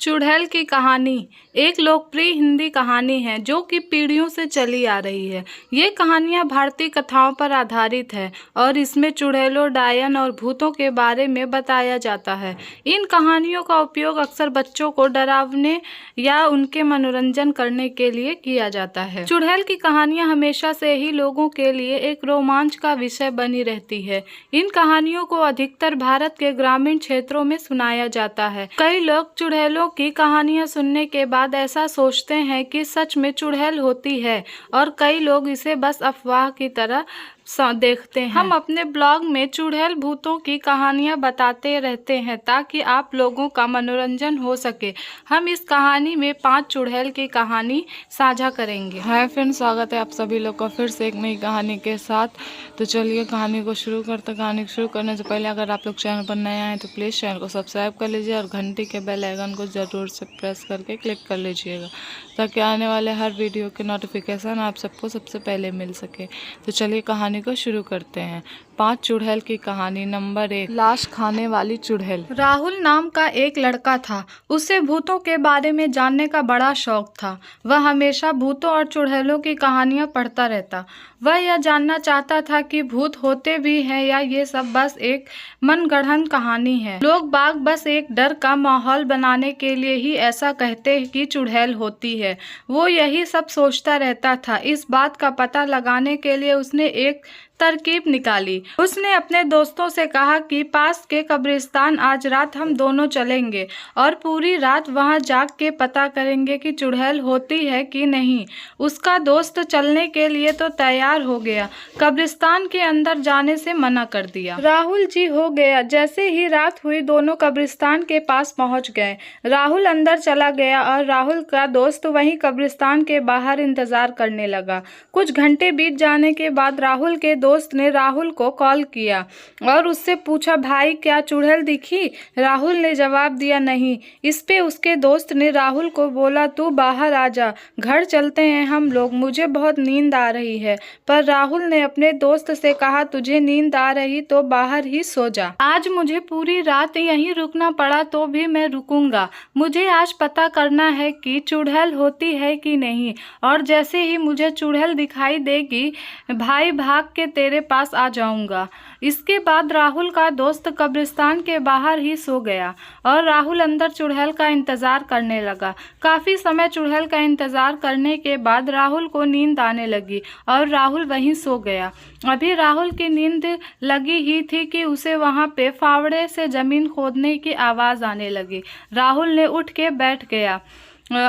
चुड़ैल की कहानी एक लोकप्रिय हिंदी कहानी है जो कि पीढ़ियों से चली आ रही है। ये कहानियाँ भारतीय कथाओं पर आधारित है और इसमें चुड़ैलों, डायन और भूतों के बारे में बताया जाता है। इन कहानियों का उपयोग अक्सर बच्चों को डरावने या उनके मनोरंजन करने के लिए किया जाता है। चुड़ैल की कहानियाँ हमेशा से ही लोगों के लिए एक रोमांच का विषय बनी रहती है। इन कहानियों को अधिकतर भारत के ग्रामीण क्षेत्रों में सुनाया जाता है। कई लोग चुड़ैलों की कहानियां सुनने के बाद ऐसा सोचते हैं कि सच में चुड़ैल होती है और कई लोग इसे बस अफवाह की तरह देखते हैं। हम अपने ब्लॉग में चुड़ैल भूतों की कहानियां बताते रहते हैं ताकि आप लोगों का मनोरंजन हो सके। हम इस कहानी में 5 चुड़ैल की कहानी साझा करेंगे। हाय फ्रेंड्स, स्वागत है आप सभी लोग का फिर से एक नई कहानी के साथ। तो चलिए कहानी को शुरू करते। कहानी शुरू करने से पहले अगर आप लोग चैनल पर नए आए तो प्लीज़ चैनल को सब्सक्राइब कर लीजिए और घंटी के बेल आइकन को ज़रूर से प्रेस करके क्लिक कर लीजिएगा ताकि आने वाले हर वीडियो के नोटिफिकेशन आप सबको सबसे पहले मिल सके। तो चलिए कहानी को शुरू करते हैं। 5 चुड़ैल की कहानी। नंबर 1, लाश खाने वाली चुड़ैल। राहुल नाम का एक लड़का था। उसे भूतों के बारे में जानने का बड़ा शौक था। वह हमेशा भूतों और चुड़ैलों की कहानियां पढ़ता रहता। वह यह जानना चाहता था कि भूत होते भी हैं या ये सब बस एक मनगढ़ंत कहानी है। लोग बाग बस एक डर का माहौल बनाने के लिए ही ऐसा कहते हैं कि चुड़ैल होती है। वो यही सब सोचता रहता था। इस बात का पता लगाने के लिए उसने एक तरकीब निकाली। उसने अपने दोस्तों से कहा कि पास के कब्रिस्तान आज रात हम दोनों चलेंगे और पूरी रात वहां जाग के पता करेंगे कि चुड़ैल होती है कि नहीं। उसका दोस्त चलने के लिए तो तैयार हो गया, कब्रिस्तान के अंदर जाने से मना कर दिया। राहुल जी हो गया। जैसे ही रात हुई दोनों कब्रिस्तान के पास पहुंच गए। राहुल अंदर चला गया और राहुल का दोस्त वहीं कब्रिस्तान के बाहर इंतजार करने लगा। कुछ घंटे बीत जाने के बाद राहुल के दोस्त ने राहुल को कॉल किया और उससे पूछा, भाई क्या चुड़ैल दिखी? राहुल ने जवाब दिया, नहीं। इस पे उसके दोस्त ने राहुल को बोला, तू बाहर आ जा, घर चलते हैं हम लोग, मुझे बहुत नींद आ रही है। पर राहुल ने अपने दोस्त से कहा, तुझे नींद आ रही तो बाहर ही सो जा। आज मुझे पूरी रात यहीं रुकना पड़ा तो भी मैं रुकूंगा। मुझे आज पता करना है कि चुड़ैल होती है कि नहीं, और जैसे ही मुझे चुड़ैल दिखाई देगी भाई भाग के तेरे पास आ जाऊंगा। इसके बाद राहुल का दोस्त कब्रिस्तान के बाहर ही सो गया और राहुल अंदर चुड़ैल का इंतजार करने लगा। काफी समय चुड़ैल का इंतजार करने के बाद राहुल को नींद आने लगी और राहुल वहीं सो गया। अभी राहुल की नींद लगी ही थी कि उसे वहां पे फावड़े से जमीन खोदने की आवाज आने लगी। राहुल ने उठ के बैठ गया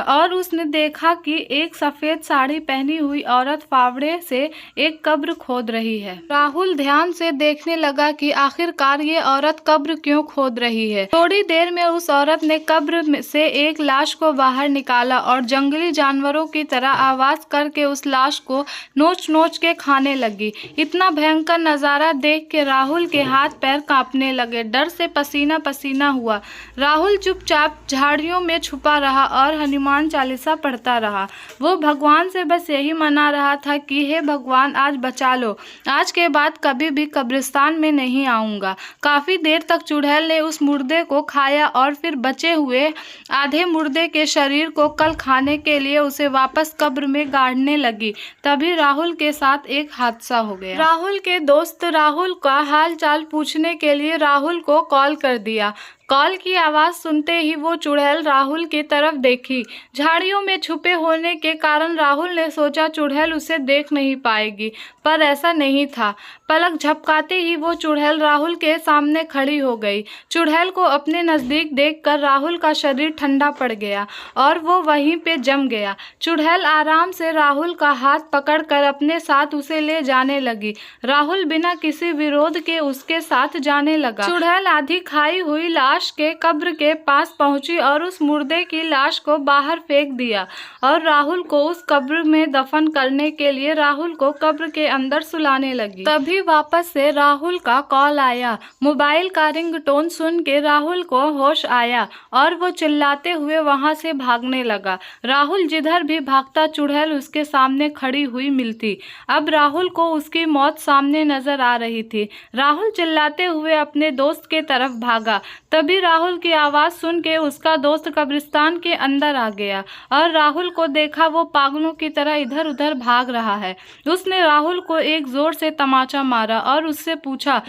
और उसने देखा कि एक सफेद साड़ी पहनी हुई औरत फावड़े से एक कब्र खोद रही है। राहुल ध्यान से देखने लगा कि आखिरकार ये औरत कब्र क्यों खोद रही है। थोड़ी देर में उस औरत ने कब्र से एक लाश को बाहर निकाला और जंगली जानवरों की तरह आवाज करके उस लाश को नोच नोच के खाने लगी। इतना भयंकर नजारा देख के राहुल के हाथ पैर कांपने लगे। डर से पसीना पसीना हुआ। राहुल चुपचाप झाड़ियों में छुपा रहा और हनुमान चालीसा पढ़ता रहा। वो भगवान से बस यही मना रहा था कि हे भगवान, आज बचा लो, आज के बाद कभी भी कब्रिस्तान में नहीं आऊंगा। काफी देर तक चुड़ैल ने उस मुर्दे को खाया और फिर बचे हुए आधे मुर्दे के शरीर को कल खाने के लिए उसे वापस कब्र में गाड़ने लगी। तभी राहुल के साथ एक हादसा हो गया। राहुल के दोस्त राहुल का हाल चाल पूछने के लिए राहुल को कॉल कर दिया। कॉल की आवाज सुनते ही वो चुड़ैल राहुल की तरफ देखी। झाड़ियों में छुपे होने के कारण राहुल ने सोचा चुड़ैल उसे देख नहीं पाएगी, पर ऐसा नहीं था। पलक झपकाते ही वो चुड़ैल राहुल के सामने खड़ी हो गई। चुड़ैल को अपने नजदीक देखकर राहुल का शरीर ठंडा पड़ गया और वो वहीं पे जम गया। चुड़ैल आराम से राहुल का हाथ पकड़कर अपने साथ उसे ले जाने लगी। राहुल बिना किसी विरोध के उसके साथ जाने लगा। चुड़ैल आधी खाई हुई लाश के कब्र के पास पहुंची और उस मुर्दे की लाश को बाहर फेंक दिया और राहुल को उस कब्र में दफन करने के लिए राहुल को कब्र के अंदर सुलाने लगी। तभी वापस से राहुल का कॉल आया। मोबाइल का रिंगटोन सुन के राहुल को होश आया और वो चिल्लाते हुए वहां से भागने लगा। राहुल जिधर भी भागता चुड़ैल उसके सामने खड़ी हुई मिलती। अब राहुल को उसकी मौत सामने नजर आ रही थी। राहुल चिल्लाते हुए अपने दोस्त के तरफ भागा। तभी राहुल की आवाज़ सुन के उसका दोस्त कब्रिस्तान के अंदर आ गया और राहुल को देखा वो पागलों की तरह इधर उधर भाग रहा है। उसने राहुल को एक जोर से तमाचा मारा और उससे पूछा,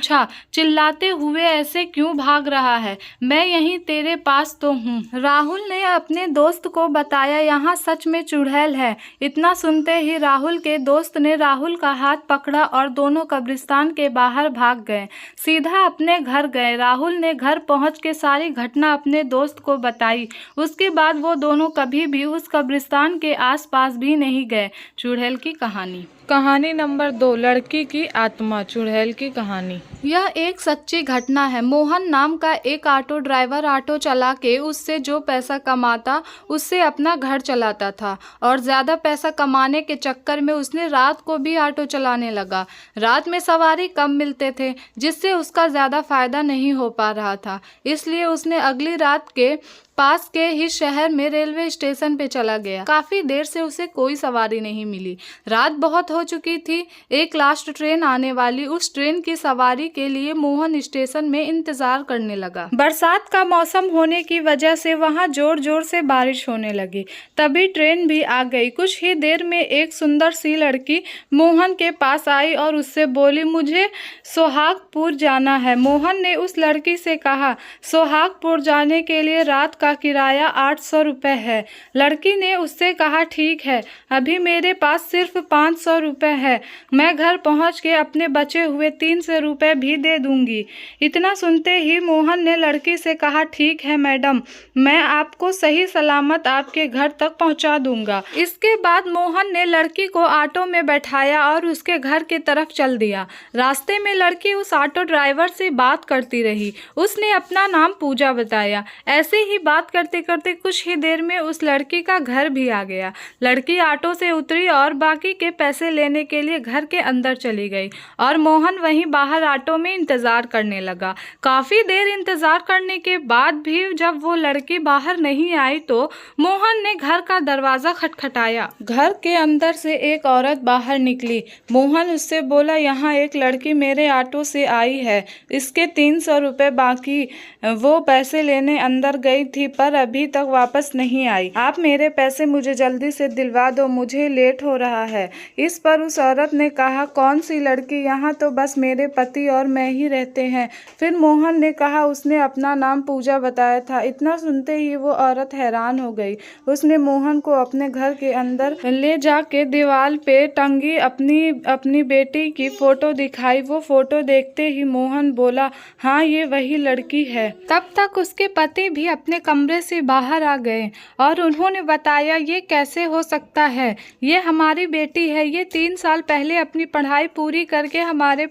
चिल्लाते हुए ऐसे क्यों भाग रहा है? मैं यहीं तेरे पास तो हूँ। राहुल ने अपने दोस्त को बताया, यहाँ सच में चुड़ैल है। इतना सुनते ही राहुल के दोस्त ने राहुल का हाथ पकड़ा और दोनों कब्रिस्तान के बाहर भाग गए, सीधा अपने घर गए। राहुल ने घर पहुंच के सारी घटना अपने दोस्त को बताई। उसके बाद वो दोनों कभी भी उस कब्रिस्तान के आसपास भी नहीं गए। चुड़ैल की कहानी। कहानी नंबर 2, लड़की की आत्मा। चुड़ैल की कहानी। यह एक सच्ची घटना है। मोहन नाम का एक ऑटो ड्राइवर ऑटो चला के उससे जो पैसा कमाता उससे अपना घर चलाता था और ज़्यादा पैसा कमाने के चक्कर में उसने रात को भी ऑटो चलाने लगा। रात में सवारी कम मिलते थे जिससे उसका ज़्यादा फायदा नहीं हो पा रहा था, इसलिए उसने अगली रात के पास के ही शहर में रेलवे स्टेशन पे चला गया। काफ़ी देर से उसे कोई सवारी नहीं मिली। रात बहुत हो चुकी थी। एक लास्ट ट्रेन आने वाली, उस ट्रेन की सवारी के लिए मोहन स्टेशन में इंतजार करने लगा। बरसात का मौसम होने की वजह से वहाँ जोर जोर से बारिश होने लगी। तभी ट्रेन भी आ गई। कुछ ही देर में एक सुंदर सी लड़की मोहन के पास आई और उससे बोली, मुझे सोहागपुर जाना है। मोहन ने उस लड़की से कहा, सोहागपुर जाने के लिए रात का किराया 800 रुपये है। लड़की ने उससे कहा, ठीक है, अभी मेरे पास सिर्फ 500 रुपये है। मैं घर पहुंच के अपने बचे हुए 300 रुपये भी दे दूंगी। इतना सुनते ही मोहन ने लड़की से कहा, ठीक है मैडम, मैं आपको सही सलामत आपके घर तक पहुंचा दूंगा। इसके बाद मोहन ने लड़की को ऑटो में बैठाया और उसके घर की तरफ चल दिया। रास्ते में लड़की उस ऑटो ड्राइवर से बात करती रही। उसने अपना नाम पूजा बताया। ऐसे ही बात करते करते कुछ ही देर में उस लड़की का घर भी आ गया। लड़की ऑटो से उतरी और बाकी के पैसे लेने के लिए घर के अंदर चली गई और मोहन वहीं बाहर ऑटो में इंतजार करने लगा। काफी देर इंतजार करने के बाद भी जब वो लड़की बाहर नहीं आई तो मोहन ने घर का दरवाजा खटखटाया। घर के अंदर से एक औरत बाहर निकली। मोहन उससे बोला, यहाँ एक लड़की मेरे ऑटो से आई है, इसके 300 रुपये बाकी। वो पैसे लेने अंदर गई थी पर अभी तक वापस नहीं आई। आप मेरे पैसे मुझे जल्दी से दिलवा दो, मुझे लेट हो रहा है। इस पर उस औरत ने कहा, कौन सी लड़की? यहाँ तो बस मेरे पति और मैं ही रहते हैं। फिर मोहन ने कहा उसने अपना नाम पूजा बताया था। इतना सुनते ही वो औरत हैरान हो गई। उसने मोहन को अपने घर के अंदर ले जाके दीवार पे टंगी अपनी बेटी की फोटो दिखाई। वो फोटो देखते ही मोहन बोला, हाँ ये वही लड़की है। तब तक उसके पति भी अपने कमरे से बाहर आ गए और उन्होंने बताया, ये कैसे हो सकता है? ये हमारी बेटी है। ये 3 साल पहले अपनी पढ़ाई पूरी करके हमारे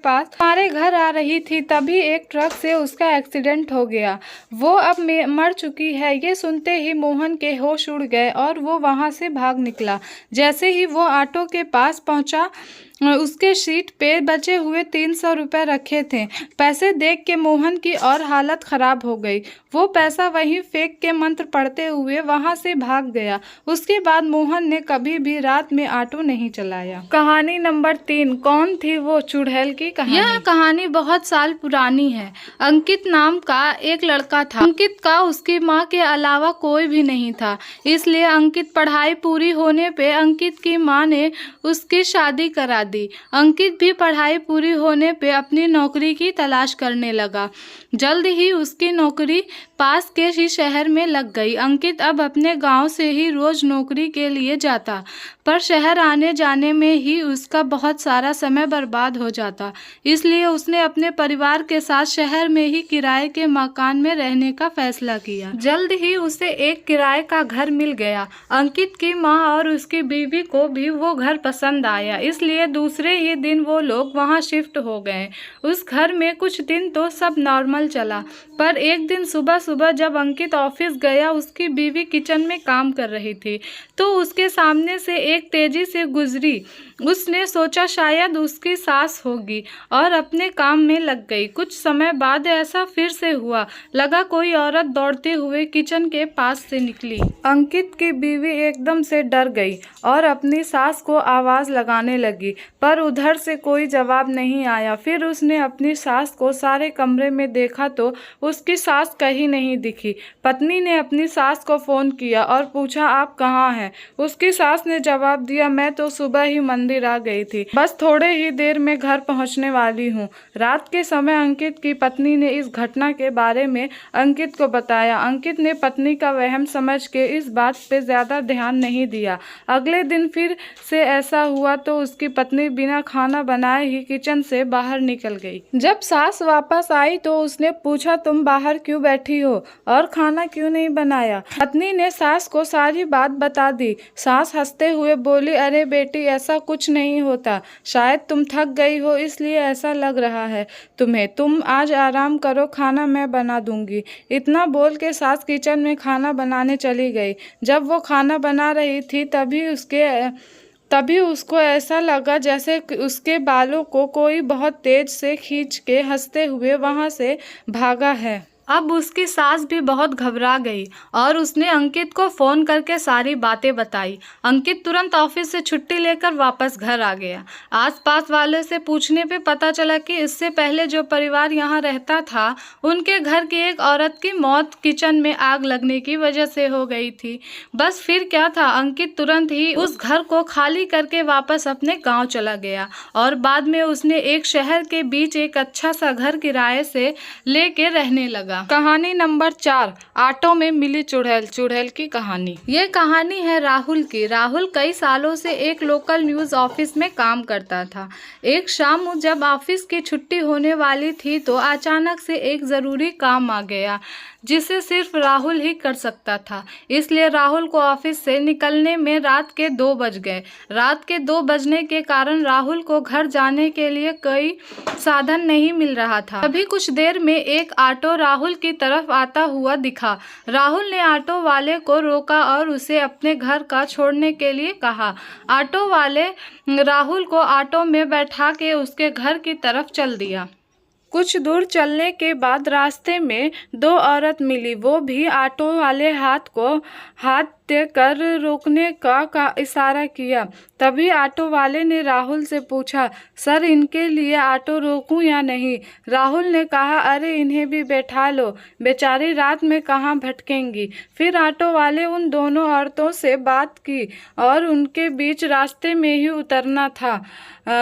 घर आ रही थी, तभी एक ट्रक से उसका एक्सीडेंट हो गया। वो अब मर चुकी है। ये सुनते ही मोहन के होश उड़ गए और वो वहां से भाग निकला। जैसे ही वो ऑटो के पास पहुंचा, उसके सीट पे बचे हुए 300 रुपये रखे थे। पैसे देख के मोहन की और हालत खराब हो गई। वो पैसा वहीं फेंक के मंत्र पढ़ते हुए वहां से भाग गया। उसके बाद मोहन ने कभी भी रात में ऑटो नहीं चलाया। कहानी नंबर 3, कौन थी वो? चुड़ैल की कहानी। यह कहानी बहुत साल पुरानी है। अंकित नाम का एक लड़का था। अंकित का उसकी माँ के अलावा कोई भी नहीं था, इसलिए अंकित पढ़ाई पूरी होने पे अंकित की माँ ने उसकी शादी करा दी। अंकित भी पढ़ाई पूरी होने पे अपनी नौकरी की तलाश करने लगा। जल्द ही उसकी नौकरी पास के ही शहर में लग गई। अंकित अब अपने गांव से ही रोज नौकरी के लिए जाता, पर शहर आने जाने में ही उसका बहुत सारा समय बर्बाद हो जाता। इसलिए उसने अपने परिवार के साथ शहर में ही किराए के मकान में रहने का फैसला किया। जल्द ही उसे एक किराए का घर मिल गया। अंकित की माँ और उसकी बीवी को भी वो घर पसंद आया, इसलिए दूसरे ही दिन वो लोग वहाँ शिफ्ट हो गए। उस घर में कुछ दिन तो सब नॉर्मल चला, पर एक दिन सुबह सुबह जब अंकित ऑफिस गया, उसकी बीवी किचन में काम कर रही थी तो उसके सामने से एक तेजी से गुजरी। उसने सोचा शायद उसकी सास होगी और अपने काम में लग गई। कुछ समय बाद ऐसा फिर से हुआ। लगा कोई औरत दौड़ते हुए किचन के पास से निकली। अंकित की बीवी एकदम से डर गई और अपनी सास को आवाज लगाने लगी। पर उधर से कोई जवाब नहीं आया। फिर उसने अपनी सास को सारे कमरे में देखा तो उसकी सास कहीं नहीं दिखी। पत्नी ने अपनी सास को फ़ोन किया और पूछा, आप कहाँ हैं? उसकी सास ने जवाब दिया, मैं तो सुबह ही मंदिर आ गई थी, बस थोड़े ही देर में घर पहुंचने वाली हूँ। रात के समय अंकित की पत्नी ने इस घटना के बारे में अंकित को बताया। अंकित ने पत्नी का वहम समझ के इस बात पे ज़्यादा ध्यान नहीं दिया। अगले दिन फिर से ऐसा हुआ तो उसकी पत्नी बिना खाना बनाए ही किचन से बाहर निकल गई। जब सास वापस आई तो उसने पूछा, तुम बाहर क्यों बैठी हो और खाना क्यों नहीं बनाया? पत्नी ने सास को सारी बात बता दी। सास हंसते हुए बोली, अरे बेटी, ऐसा कुछ नहीं होता, शायद तुम थक गई हो इसलिए ऐसा लग रहा है तुम्हें। तुम आज आराम करो, खाना मैं बना दूंगी। इतना बोल के सास किचन में खाना बनाने चली गई। जब वो खाना बना रही थी तभी उसको ऐसा लगा जैसे उसके बालों को कोई बहुत तेज से खींच के हंसते हुए वहां से भागा है। अब उसकी सास भी बहुत घबरा गई और उसने अंकित को फ़ोन करके सारी बातें बताई। अंकित तुरंत ऑफिस से छुट्टी लेकर वापस घर आ गया। आसपास वालों से पूछने पे पता चला कि इससे पहले जो परिवार यहाँ रहता था उनके घर की एक औरत की मौत किचन में आग लगने की वजह से हो गई थी। बस फिर क्या था, अंकित तुरंत ही उस घर को खाली करके वापस अपने गाँव चला गया और बाद में उसने एक शहर के बीच एक अच्छा सा घर किराए से लेके रहने लगा। कहानी नंबर 4, ऑटो में मिली चुड़ैल। चुड़ैल की कहानी। ये कहानी है राहुल की। राहुल कई सालों से एक लोकल न्यूज़ ऑफिस में काम करता था। एक शाम जब ऑफिस की छुट्टी होने वाली थी तो अचानक से एक ज़रूरी काम आ गया जिसे सिर्फ राहुल ही कर सकता था। इसलिए राहुल को ऑफिस से निकलने में रात के 2 बज गए। रात के 2 बजने के कारण राहुल को घर जाने के लिए कोई साधन नहीं मिल रहा था। अभी कुछ देर में एक ऑटो राहुल की तरफ आता हुआ दिखा। राहुल ने ऑटो वाले को रोका और उसे अपने घर का छोड़ने के लिए कहा। ऑटो वाले राहुल को ऑटो में बैठा के उसके घर की तरफ चल दिया। कुछ दूर चलने के बाद रास्ते में 2 औरत मिली। वो भी ऑटो वाले हाथ देकर रोकने का इशारा किया। तभी ऑटो वाले ने राहुल से पूछा, सर, इनके लिए ऑटो रोकूं या नहीं? राहुल ने कहा, अरे इन्हें भी बैठा लो, बेचारी रात में कहाँ भटकेंगी। फिर ऑटो वाले उन दोनों औरतों से बात की और उनके बीच रास्ते में ही उतरना था।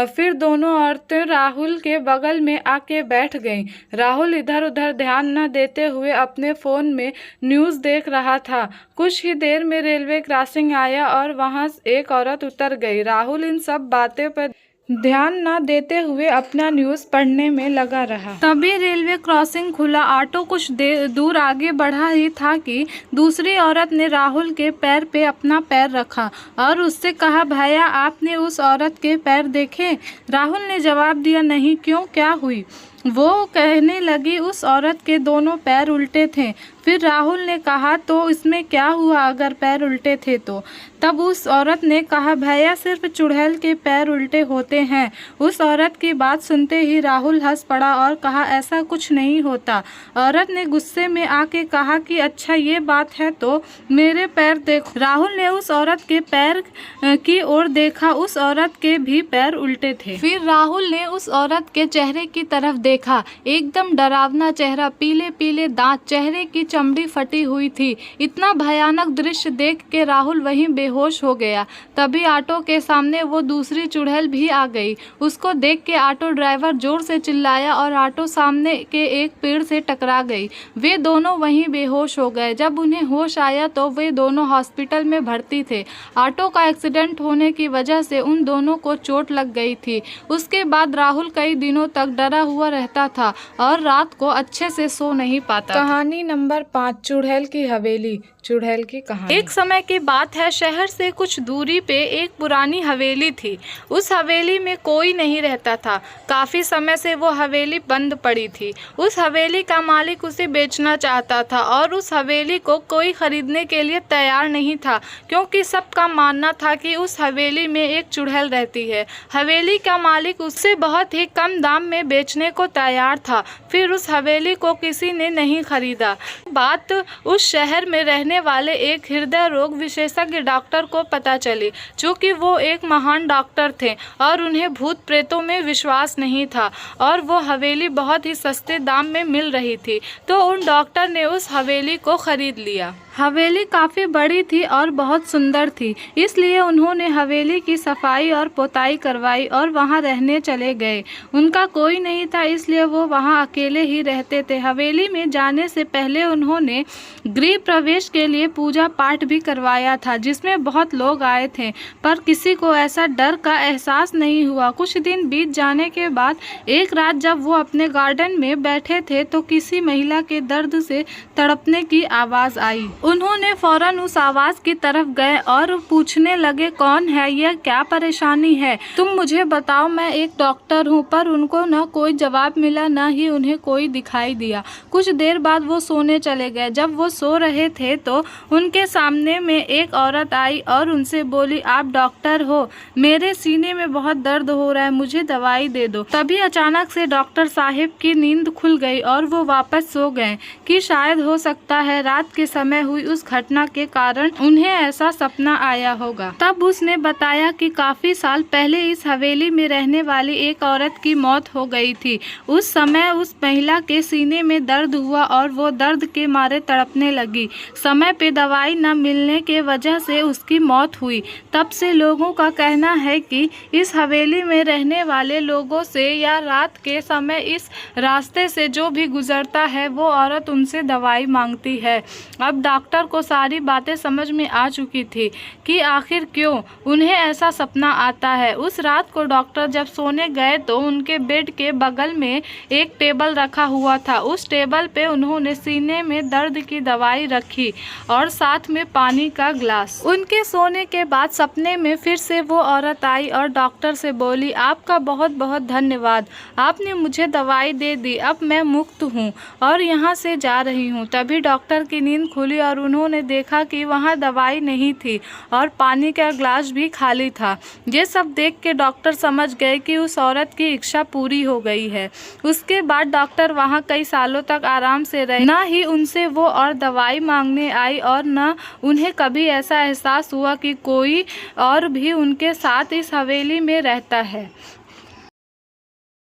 फिर दोनों औरतें राहुल के बगल में आके बैठ गईं। राहुल इधर उधर ध्यान न देते हुए अपने फ़ोन में न्यूज़ देख रहा था। कुछ ही देर में रेलवे क्रॉसिंग आया और वहां एक औरत उतर गई। राहुल इन सब बातें पर ध्यान न देते हुए अपना न्यूज़ पढ़ने में लगा रहा। तभी रेलवे क्रॉसिंग खुला। ऑटो कुछ दूर आगे बढ़ा ही था कि दूसरी औरत ने राहुल के पैर पे अपना पैर रखा और उससे कहा, भैया, आपने उस औरत के पैर देखे? राहुल ने जवाब दिया, नहीं, क्यों, क्या हुई? वो कहने लगी, उस औरत के दोनों पैर उल्टे थे। फिर राहुल ने कहा, तो इसमें क्या हुआ अगर पैर उल्टे थे तो? तब उस औरत ने कहा, भैया, सिर्फ चुड़ैल के पैर उल्टे होते हैं। उस औरत की बात सुनते ही राहुल हंस पड़ा और कहा, ऐसा कुछ नहीं होता। औरत ने गुस्से में आके कहा कि अच्छा ये बात है तो मेरे पैर देखो। राहुल ने उस औरत के पैर की ओर देखा। उस औरत के भी पैर उल्टे थे। फिर राहुल ने उस औरत के चेहरे की तरफ देखा। एकदम डरावना चेहरा, पीले पीले दांत, चेहरे की चमड़ी फटी हुई थी। इतना भयानक दृश्य देख के राहुल वहीं बेहोश हो गया। तभी ऑटो के सामने वो दूसरी चुड़ैल भी आ गई। उसको देख के ऑटो ड्राइवर जोर से चिल्लाया और ऑटो सामने के एक पेड़ से टकरा गई। वे दोनों वहीं बेहोश हो गए। जब उन्हें होश आया तो वे दोनों हॉस्पिटल में भर्ती थे। ऑटो का एक्सीडेंट होने की वजह से उन दोनों को चोट लग गई थी। उसके बाद राहुल कई दिनों तक डरा हुआ रहता था और रात को अच्छे से सो नहीं पाता। कहानी नंबर 5, चुड़ैल की हवेली। चुड़ैल की कहानी। एक समय की बात है, शहर से कुछ दूरी पे एक पुरानी हवेली थी। उस हवेली में कोई नहीं रहता था। काफी समय से वो हवेली बंद पड़ी थी। उस हवेली का मालिक उसे बेचना चाहता था और उस हवेली को कोई खरीदने के लिए तैयार नहीं था, क्योंकि सबका मानना था कि उस हवेली में एक चुड़ैल रहती है। हवेली का मालिक उससे बहुत ही कम दाम में बेचने को तैयार था। फिर उस हवेली को किसी ने नहीं खरीदा। बात उस शहर में रहने वाले एक हृदय रोग विशेषज्ञ डॉक्टर को पता चली। चूँकि वो एक महान डॉक्टर थे और उन्हें भूत प्रेतों में विश्वास नहीं था और वो हवेली बहुत ही सस्ते दाम में मिल रही थी, तो उन डॉक्टर ने उस हवेली को खरीद लिया। हवेली काफ़ी बड़ी थी और बहुत सुंदर थी, इसलिए उन्होंने हवेली की सफाई और पोताई करवाई और वहां रहने चले गए। उनका कोई नहीं था, इसलिए वो वहां अकेले ही रहते थे। हवेली में जाने से पहले उन्होंने गृह प्रवेश के लिए पूजा पाठ भी करवाया था, जिसमें बहुत लोग आए थे, पर किसी को ऐसा डर का एहसास नहीं हुआ। कुछ दिन बीत जाने के बाद एक रात जब वो अपने गार्डन में बैठे थे तो किसी महिला के दर्द से तड़पने की आवाज़ आई। उन्होंने फौरन उस आवाज की तरफ गए और पूछने लगे, कौन है, यह क्या परेशानी है, तुम मुझे बताओ, मैं एक डॉक्टर हूँ। पर उनको न कोई जवाब मिला, न ही उन्हें कोई दिखाई दिया। कुछ देर बाद वो सोने चले गए। जब वो सो रहे थे तो उनके सामने में एक औरत आई और उनसे बोली, आप डॉक्टर हो, मेरे सीने में बहुत दर्द हो रहा है, मुझे दवाई दे दो। तभी अचानक से डॉक्टर साहिब की नींद खुल गई और वो वापस सो गए कि शायद हो सकता है रात के समय हुई उस घटना के कारण उन्हें ऐसा सपना आया होगा। तब उसने बताया कि काफी साल पहले इस हवेली में रहने वाली एक औरत की मौत हो गई थी। उस समय उस महिला के सीने में दर्द हुआ और वो दर्द के मारे तड़पने लगी। समय पे दवाई न मिलने के वजह से उसकी मौत हुई। तब से लोगों का कहना है कि इस हवेली में रहने वाले लोगों से या रात के समय इस रास्ते से जो भी गुजरता है वो औरत उनसे दवाई मांगती है। अब डॉक्टर को सारी बातें समझ में आ चुकी थी कि आखिर क्यों उन्हें ऐसा सपना आता है। उस रात को डॉक्टर जब सोने गए तो उनके बेड के बगल में एक टेबल रखा हुआ था। उस टेबल पे उन्होंने सीने में दर्द की दवाई रखी और साथ में पानी का ग्लास। उनके सोने के बाद सपने में फिर से वो औरत आई और डॉक्टर से बोली, आपका बहुत बहुत धन्यवाद, आपने मुझे दवाई दे दी, अब मैं मुक्त हूँ और यहाँ से जा रही हूँ। तभी डॉक्टर की नींद खुली और उन्होंने देखा कि वहाँ दवाई नहीं थी और पानी का ग्लास भी खाली था। ये सब देख के डॉक्टर समझ गए कि उस औरत की इच्छा पूरी हो गई है। उसके बाद डॉक्टर वहाँ कई सालों तक आराम से रहे। न ही उनसे वो और दवाई मांगने आई और न उन्हें कभी ऐसा एहसास हुआ कि कोई और भी उनके साथ इस हवेली में रहता है।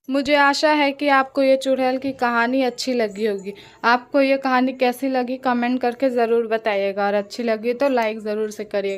मुझे आशा है कि आपको ये चुड़ैल की कहानी अच्छी लगी होगी। आपको ये कहानी कैसी लगी कमेंट करके ज़रूर बताइएगा और अच्छी लगी तो लाइक ज़रूर से करिएगा।